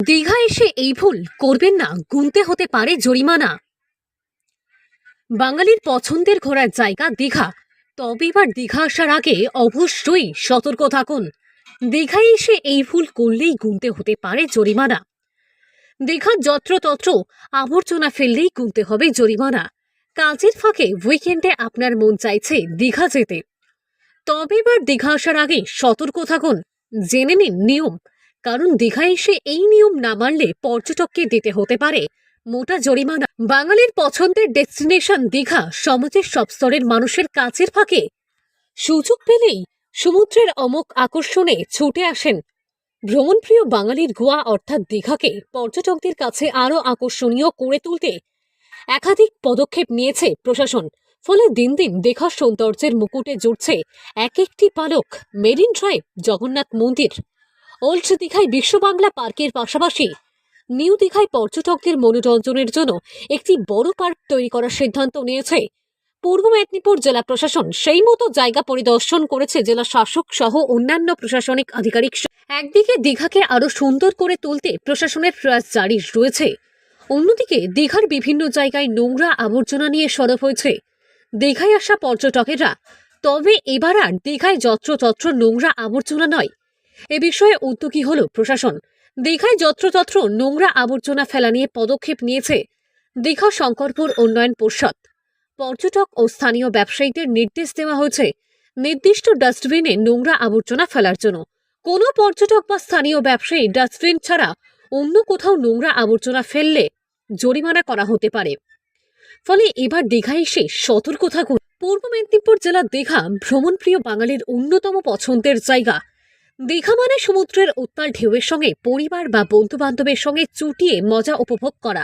দীঘা এসে এই ভুল করবেন না, গুনতে হতে পারে জরিমানা। বাঙালির পছন্দের ঘোরার জায়গা দীঘা, তবে এবার দীঘা আসার আগে অবশ্যই সতর্ক থাকুন। দীঘায় এসে এই ভুল করলেই গুনতে হতে পারে জরিমানা। দীঘার যত্রতত্র আবর্জনা ফেললেই গুনতে হবে জরিমানা। কাজের ফাঁকে উইকেন্ডে আপনার মন চাইছে দীঘা যেতে, তবে এবার দীঘা আসার আগে সতর্ক থাকুন। জেনে নিন নিয়ম, কারণ দীঘায় এসে এই নিয়ম না মানলে পর্যটককে দিতে হতে পারে মোটা জরিমানা। বাঙালির পছন্দের ডেস্টিনেশন দীঘা সমাজের সব স্তরের মানুষের কাছের ফাঁকে সুযোগ পেলেই সমুদ্রের অমোঘ আকর্ষণে ছুটে আসেন। ভ্রমণপ্রিয় বাঙালির গোয়া অর্থাৎ দীঘাকে পর্যটকদের কাছে আরও আকর্ষণীয় করে তুলতে একাধিক পদক্ষেপ নিয়েছে প্রশাসন। ফলে দিন দিন দীঘার সৌন্দর্যের মুকুটে জুড়ছে এক একটি পালক। মেরিন ড্রাইভ, জগন্নাথ মন্দির, ওল্ড দীঘায় বিশ্ব বাংলা পার্কের পাশাপাশি নিউ দীঘায় পর্যটকদের মনোরঞ্জনের জন্য একটি বড় পার্ক তৈরি করার সিদ্ধান্ত নিয়েছে পূর্ব মেদিনীপুর জেলা প্রশাসন। সেই মতো জায়গা পরিদর্শন করেছে জেলা শাসক সহ অন্যান্য প্রশাসনিক আধিকারিক। একদিকে দীঘাকে আরো সুন্দর করে তুলতে প্রশাসনের প্রয়াস জারি রয়েছে, অন্যদিকে দীঘার বিভিন্ন জায়গায় নোংরা আবর্জনা নিয়ে সরব হয়েছে দীঘায় আসা পর্যটকেরা। তবে এবার আর দীঘায় যত্রতত্র নোংরা আবর্জনা নয়, এ বিষয়ে উদ্যোগী হল প্রশাসন। দীঘায় যত্রতত্র নোংরা আবর্জনা ফেলা নিয়ে পদক্ষেপ নিয়েছে দীঘা শঙ্করপুর উন্নয়ন পর্ষদ। পর্যটক ও স্থানীয় ব্যবসায়ীদের নির্দেশ দেওয়া হয়েছে নির্দিষ্ট ডাস্টবিনে নোংরা আবর্জনা ফেলার জন্য। কোনো পর্যটক বা স্থানীয় ব্যবসায়ী ডাস্টবিন ছাড়া অন্য কোথাও নোংরা আবর্জনা ফেললে জরিমানা করা হতে পারে। ফলে এবার দীঘায় এসে সতর্ক থাকুন। পূর্ব মেদিনীপুর জেলার দীঘা ভ্রমণপ্রিয় বাঙালির অন্যতম পছন্দের জায়গা। দীঘা মানে সমুদ্রের উত্তাল ঢেউয়ের সঙ্গে পরিবার বা বন্ধু বান্ধবের সঙ্গে চুটিয়ে মজা উপভোগ করা।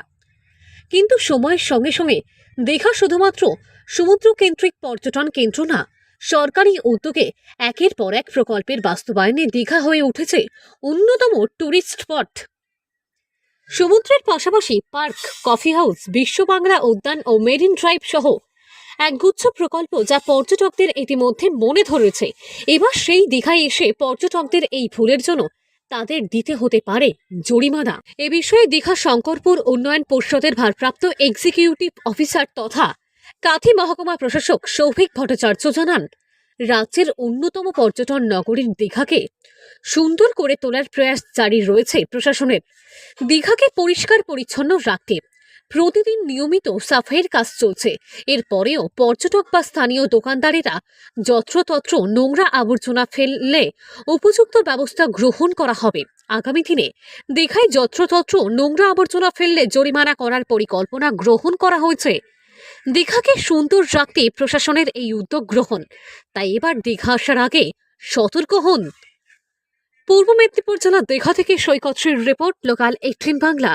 কিন্তু সময়ের সঙ্গে সঙ্গে দীঘা শুধুমাত্র সমুদ্র কেন্দ্রিক পর্যটন কেন্দ্র না, সরকারি উদ্যোগে একের পর এক প্রকল্পের বাস্তবায়নে দীঘা হয়ে উঠেছে অন্যতম টুরিস্ট স্পট। সমুদ্রের পাশাপাশি পার্ক, কফি হাউস, বিশ্ব বাংলা উদ্যান ও মেরিন ড্রাইভ সহ একগুচ্ছ প্রকল্প যা পর্যটকদের ইতিমধ্যে মনে ধরেছে। এবার সেই দীঘায় এসে পর্যটকদের এই ভুলের জন্য তাদের দিতে হতে পারে জরিমানা। এ বিষয়ে দীঘা শঙ্করপুর উন্নয়ন পর্ষদের ভারপ্রাপ্ত এক্সিকিউটিভ অফিসার তথা কাঁথি মহকুমা প্রশাসক সৌভিক ভট্টাচার্য জানান, রাজ্যের অন্যতম পর্যটন নগরীর দীঘাকে সুন্দর করে তোলার প্রয়াস জারি রয়েছে প্রশাসনের। দীঘাকে পরিষ্কার পরিচ্ছন্ন রাখতে প্রতিদিন নিয়মিত সাফাইয়ের কাজ চলছে। এরপরেও পর্যটক বা স্থানীয় দোকানদারেরা যত্রতত্র নোংরা আবর্জনা ফেললে উপযুক্ত ব্যবস্থা গ্রহণ করা হবে। আগামী দিনে দীঘায় যত্রতত্র নোংরা আবর্জনা ফেললে জরিমানা করার পরিকল্পনা গ্রহণ করা হয়েছে। দীঘাকে সুন্দর রাখতে প্রশাসনের এই উদ্যোগ গ্রহণ, তাই এবার দীঘা আসার আগে সতর্ক হন। পূর্ব মেদিনীপুর জেলা দীঘা থেকে সৈকত শ্রীর রিপোর্ট, লোকাল 18 বাংলা।